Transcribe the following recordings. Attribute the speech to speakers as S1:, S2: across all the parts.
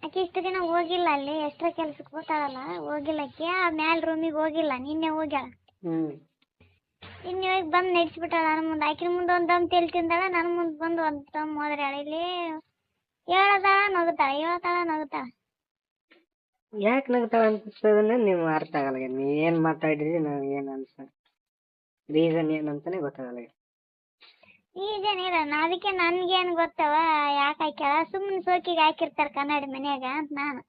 S1: ಆಕೆ ಇಷ್ಟು ದಿನ ಹೋಗಿಲ್ಲ ಅಲ್ಲಿ ಎಷ್ಟರ ಕೆಲ್ಸಕ್ಕೆ ಹೋಗ್ತಾಳಲ್ಲ ಹೋಗಿಲ್ಲ ಆಕೆ ಆ ಮ್ಯಾಲ ರೂಮಿಗೆ ಹೋಗಿಲ್ಲ ನಿನ್ನೆ ಹೋಗ್ಯಾಳ ನಿನ್ನೆ ಹೋಗಿ ಬಂದು ನಡೆಸ್ಬಿಟ್ಟಾಳ ನನ್ನ ಮುಂದೆ ಆಕಿನ ಮುಂದೆ ಒಂದು ದಮ್ ತೆಲ್ ತಿಂದಾಳ ನನ್ನ ಮುಂದೆ ಬಂದು ಒಂದು ದಮ್ ಹೋದ್ರಾಳ ಇಲ್ಲಿ ಹೇಳದಾಳ ನಗುತ್ತಾಳ ಹೇಳ್ತಾಳ ನಗುತ್ತಾಳ.
S2: ಯಾಕೆ ನಗ್ತಾಳ ಅನ್ಸ್ತದನ್ನ ನೀವು ಅರ್ಥ ಆಗಲ್ಲ. ನೀವ್ ಏನ್ ಮಾತಾಡಿದ್ರಿ ನನಗೆ ಏನ್ ಅನ್ಸ ರೀಸನ್ ಏನಂತಾನೆ ಗೊತ್ತಾಗಲ್ಲ.
S1: ಈಗೇನಿಲ್ಲ ಅದಕ್ಕೆ ನನ್ಗೇನು ಗೊತ್ತವ ಯಾಕೆ ಹಾಕ್ಯಾಳ ಸುಮ್ಮನೆ ಸೋಕಿಗೆ ಹಾಕಿರ್ತಾರ ಕನ್ನಡಿ ಮನ್ಯಾಗ ಅಂತ ನಾನು.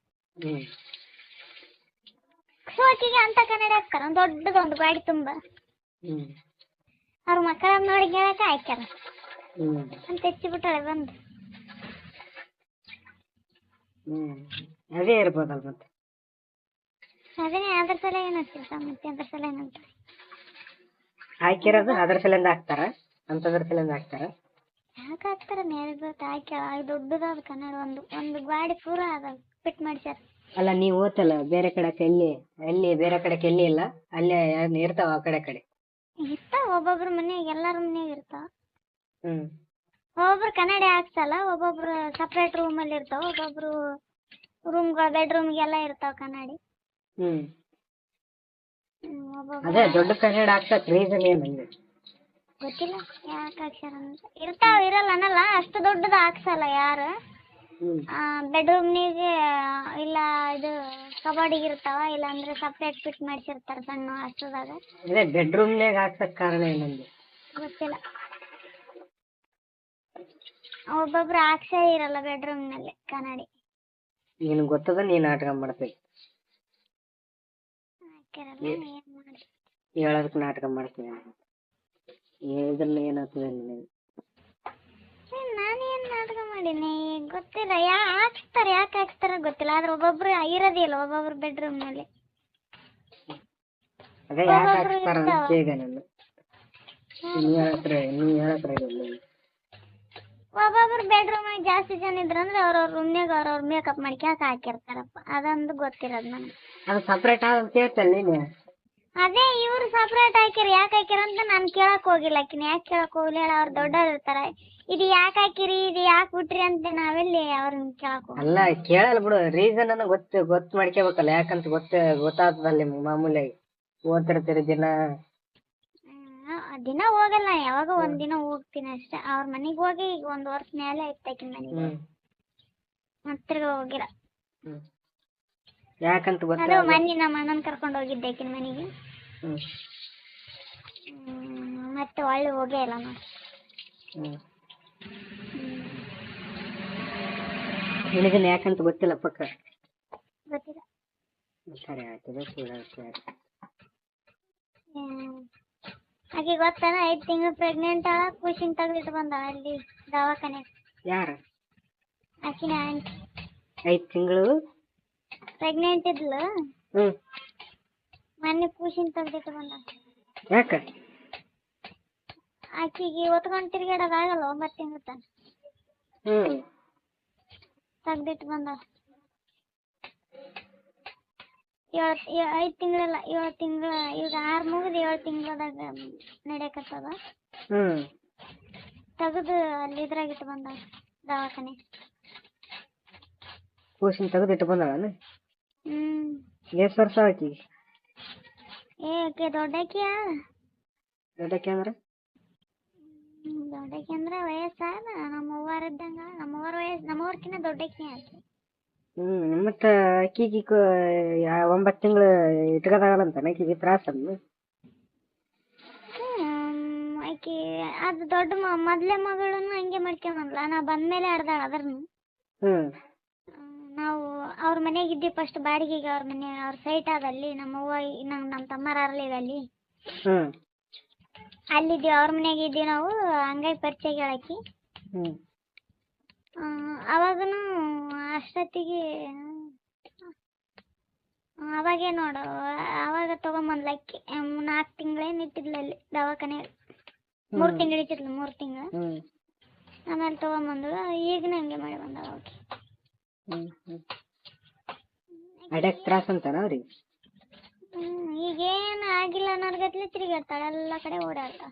S1: ಸೋಕಿಗೆ ಅಂತ ಕನ್ನಡಿ ಹಾಕ್ತಾರ ಒಂದು ದೊಡ್ಡದೊಂದು ಗಾಡಿ ತುಂಬ ಅವ್ರ ಮಕ್ಕಳ ನೋಡಿ ಹೇಳಕ ಹಾಕ್ಯಾರ ಅಂತ ಹೆಚ್ಚಿಬಿಟ್ಟಾಳೆ ಬಂದು.
S2: ಅದೇ ಇರ್ಬೋದಲ್ ಮತ್ತೆ
S1: ಅದೇ ಅದ್ರ ಸಲ ಏನಂತ ಮತ್ತೆ ಅದ್ರ ಸಲ ಏನಂತ
S2: ಹಾಕಿರೋದು ಅದ್ರ ಸಲಿಂದ ಹಾಕ್ತಾರ ಅಂತದ್ರ ಸಲಿಂದ ಹಾಕ್ತಾರ.
S1: ಯಾಕೆ ಹಾಕ್ತಾರ ಮೇಲೆ ಹಾಕ್ಯಾಳ ದೊಡ್ಡದಾದ ಕನ್ನಡ ಒಂದು ಗಾಡಿ ಪೂರ ಅದ ಫಿಟ್ ಮಾಡ್ಸ್ಯಾರ.
S2: ಅಲ್ಲ ನೀವು ಓದ್ತಲ್ಲ ಬೇರೆ ಕಡೆ ಎಲ್ಲಿ ಬೇರೆ ಕಡೆ ಎಲ್ಲಿ ಇಲ್ಲ ಅಲ್ಲೇ ಇರ್ತಾವ ಆ ಕಡೆ
S1: ಇರ್ತಾವ ಒಬ್ಬೊಬ್ರ ಮನ್ಯಾಗ ಎಲ್ಲಾರ ಮನ್ಯಾಗ ಇರ್ತಾವ. ಒಬ್ಬೊಬ್ರು ಕನ್ನಡಿ ಹಾಕ್ಸಲ್ಲ ಒಬ್ಬೊಬ್ರು ಸಪ್ರೇಟ್ ರೂಮ್ ಅಲ್ಲಿ ಇರ್ತಾವ ಒಬ್ಬೊಬ್ರು ರೂಮ್ಗಳ ಬೆಡ್ರೂಮ್ಗೆಲ್ಲ ಇರ್ತಾವ ಕನ್ನಡಿ.
S2: ಅದೇ ದೊಡ್ಡ ಕನ್ನಡ ಹಾಕ್ಸಕ್ ರೀಸನ್ ಏನಂದ್ರೆ
S1: ಗೊತ್ತಿಲ್ಲ ಯಾಕೆ ಹಾಕ್ಸ್ಯಾರ ಅಂತ. ಇರ್ತಾವ ಇರಲ್ಲ ಅನ್ನಲ್ಲ ಅಷ್ಟು ದೊಡ್ಡದ ಹಾಕ್ಸಲ್ಲ ಯಾರು. ಬೆಡ್ರೂಮ್ನಿಗೆ ಇಲ್ಲ ಇದು ಕಬಾಡಿಗೆ ಇರ್ತಾವ ಇಲ್ಲ ಅಂದ್ರೆ ಸಪ್ರೇಟ್ ಫಿಟ್ ಮಾಡಿಸಿರ್ತಾರ ಸಣ್ಣ ಅಷ್ಟದಾಗ.
S2: ಅದೇ ಬೆಡ್ರೂಮ್ನಾಗ ಹಾಕ್ಸಕ್ ಕಾರಣ ಏನಂದ್ರೆ
S1: ಗೊತ್ತಿಲ್ಲ. ಒಬ್ಬೊಬ್ರು ಹಾಕ್ಸೇ ಇರಲ್ಲ ಬೆಡ್ರೂಮ್ನಲ್ಲಿ ಕನ್ನಡಿ.
S2: ನೀನು ಗೊತ್ತದ ನೀನ್ ನಾಟಕ ಮಾಡ್ತೀವಿ ಹೇಳೋದಕ್ಕೆ ನಾಟಕ ಮಾಡ್ತೀವಿ ಇದ್ರಲ್ಲಿ ಏನಾಗ್ತದೆ
S1: ನಾನೇನ್ ನಾಟಕ ಮಾಡೀನಿ ಗೊತ್ತಿಲ್ಲ. ಯಾಕೆ ಹಾಕ್ಸ್ತಾರ ಗೊತ್ತಿಲ್ಲ ಆದ್ರೆ ಒಬ್ಬೊಬ್ರು ಇರೋದಿಲ್ಲ ಒಬ್ಬೊಬ್ರು ಬೆಡ್ರೂಮ್ ನಲ್ಲಿ.
S2: ಅದೇ ಯಾಕೆ ಹಾಕ್ಸ್ತಾರ ಅಂತ ಈಗ ನಾನು ನೀವು ಹೇಳತ್ರ
S1: ಒಬ್ಬೊಬ್ರು ಬೆಡ್ರೂಮ್ ಜಾಸ್ತಿ ಜನ ಇದ್ರಂದ್ರೆ ಅವ್ರವ್ರ ರೂಮ್ನಾಗ ಅವ್ರವ್ರ ಮೇಕಪ್ ಮಾಡ್ಕ್ಯಾಕ ಹಾಕಿರ್ತಾರಪ್ಪ ಅದೊಂದು ಗೊತ್ತಿರೋದು ನನಗೆ.
S2: ಅದು ಸಪ್ರೇಟ್ ಆದ ಕೇಳ್ತಲ್ಲ ನೀನು.
S1: ಅದೇ ಇವ್ರು ಸಪ್ರೇಟ್ ಹಾಕಿರಿ ಯಾಕೆ ಹಾಕಿರ ಅಂತ ನಾನು ಕೇಳಕ್ ಹೋಗಿಲ್ಲ ಆಕಿನ ಯಾಕೆ ಕೇಳಕ್ ಹೋಗ್ಲಿ ಹೇಳ ಅವ್ರು ದೊಡ್ಡವ್ರು ಇರ್ತಾರ. ಇದು ಯಾಕೆ ಹಾಕಿರಿ ಇದು ಯಾಕೆ ಬಿಟ್ರಿ ಅಂತ ನಾವೆಲ್ಲಿ ಅವ್ರನ್ನ ಕೇಳಕ್ ಹೋಗಿ.
S2: ಅಲ್ಲ ಕೇಳಲ್ಲ ಬಿಡು ರೀಸನ್ ಅನ್ನ ಗೊತ್ತು ಮಾಡ್ಕೋಬೇಕಲ್ಲ ಯಾಕಂತ ಗೊತ್ತಾಗ್ತದಲ್ಲಿ ಮಾಮೂಲಿಯಾಗಿ ಓದ್ತಿರ್ತೀರಿ
S1: ದಿನ ಹೋಗಲ್ಲ ಯಾವಾಗ ಒಂದ್ ದಿನ ಹೋಗ್ತೀನಿ ಅಷ್ಟೇ. ಅವ್ರ ಮನೆಗೆ ಹೋಗಿ ಈಗ 1 ವರ್ಷ ಮೇಲೆ ಆಯ್ತು ಆಕಿನ ಮನೆಗೆ ಮತ್ತೆ ಹೋಗಿಲ್ಲ.
S2: ಯಾಕಂತ
S1: ಅದು ಮೊನ್ನೆ ನಮ್ಮ ಅಣ್ಣನ್ ಕರ್ಕೊಂಡು ಹೋಗಿದ್ದೆ ಆಕಿನ ಮನೆಗೆ ಮತ್ತೆ ಒಳ್ಳೆ ಹೋಗೇ ಇಲ್ಲ ನೋಡಿ.
S2: ನಿನಗನ್ನ ಯಾಕಂತ ಗೊತ್ತಿಲ್ಲ ಪಕ್ಕ
S1: ಗೊತ್ತಿಲ್ಲ.
S2: ಸರಿ ಆಯ್ತು
S1: ಆಕೆ ಗೊತ್ತಾನ 5 ತಿಂಗಳು ಪ್ರೆಗ್ನೆಂಟ್ ಆಳ ಕೂಸಿನ ತೆಗ್ದಿಟ್ಟು ಬಂದಾಳ ಅಲ್ಲಿ ದವಾಖಾನೆ.
S2: ಯಾರ
S1: ಆಕಿನ ಆಂಟಿ
S2: 5 ತಿಂಗಳು
S1: ಪ್ರೆಗ್ನೆಂಟ್ ಇದ್ಲು ಮೊನ್ನೆ ಕೂಸಿನ ತೆಗ್ದಿಟ್ಟು ಬಂದಾಳ.
S2: ಯಾಕ
S1: ಆಕಿಗೆ ಹೊತ್ಕೊಂಡು ತಿರ್ಗಾಡೋದಾಗಲ್ಲ 9 ತಿಂಗಳು ತನ ತೆಗ್ದಿಟ್ಟು ಬಂದಾಳ. 5 ತಿಂಗಳಲ್ಲ 7 ತಿಂಗಳ ಈಗ 6 ಮುಗಿದು 7 ತಿಂಗಳದಾಗ ನಡೆಯಕತ್ತದ. ತೆಗೆದು ಅಲ್ಲಿ ಇದ್ರಾಗಿಟ್ಟು ಬಂದಾಳ ದವಾಖಾನೆ.
S2: ಕೂಸಿನ ತೆಗೆದಿಟ್ಟು ಬಂದಾಳ. ಎಷ್ಟು ವರ್ಷ ಆಕಿಗೆ?
S1: ಆಕೆ ದೊಡ್ಡಾಕಿ
S2: ಅಂದ್ರೆ
S1: ದೊಡ್ಡಾಕಿ ಅಂದ್ರೆ ವಯಸ್ಸಾದ ನಮ್ಮವ್ವಾರ ಇದ್ದಂಗ ನಮ್ಮವ್ವಾರ ವಯಸ್ಸು ನಮ್ಮವ್ರಕಿನ್ನ ದೊಡ್ಡಾಕಿ ಆಕಿ.
S2: ಮತ್ತ ಅಕ್ಕಿಗೆ 9 ತಿಂಗಳು ಇಟ್ಕೋದಾಗಲ್ಲಂತಾನೆ ಅಕ್ಕಿಗೆ ತ್ರಾಸ ಅದ್ನು.
S1: ಆಕಿ ಅದು ದೊಡ್ಡ ಮೊದ್ಲೇ ಮಗಳನ್ನು ಹಂಗೆ ಮಾಡ್ಕೊಂಬಂದ್ಲ ನಾ ಬಂದ್ಮೇಲೆ ಆಡ್ದಾಳ ಅದ್ರನು. ನಾವು ಅವ್ರ ಮನೆಗೆ ಇದ್ದೀವಿ ಫಸ್ಟ್ ಬಾಡಿಗೆಗೆ ಅವ್ರ ಮನೆ ಅವ್ರ ಸೈಟ್ ಆದಲ್ಲಿ ನಮ್ಮವ್ವ ನಮ್ಮ ತಮ್ಮರಲ್ಲಿ ಅಲ್ಲಿ ಅಲ್ಲಿದ್ದೀವಿ ಅವ್ರ ಮನೆಗೆ ಇದ್ದೀವಿ ನಾವು ಹಂಗಾಗಿ ಪರಿಚಯ ಹೇಳಾಕಿ. ಅವಾಗನು ಅಷ್ಟೊತ್ತಿಗೆ ಅವಾಗೇ ನೋಡು ಅವಾಗ ತಗೊಂಬಂದ್ಲ ಅಕ್ಕಿ 4 ತಿಂಗಳೇನು ಇಟ್ಟಿದ್ಲು ಅಲ್ಲಿ ದವಾಖಾನೆ 3 ತಿಂಗಳು ಇಟ್ಟಿದ್ಲು 3 ತಿಂಗಳು ಆಮೇಲೆ ತಗೊಂಬಂದಳು ಈಗಿನ ಹಂಗೆ ಮಾಡಿ ಬಂದಳ ಅವಾಕಿ.
S2: ಅಡ್ಯಾಕ್ ತ್ರಾಸ ಅಂತಾರ ಅವ್ರಿಗೆ.
S1: ಈಗೇನು ಆಗಿಲ್ಲ ಅನ್ನೋರ್ಗತ್ಲೆ ತಿರುಗಾಡ್ತಾಳೆ ಎಲ್ಲ ಕಡೆ ಓಡಾಡ್ತಾಳ.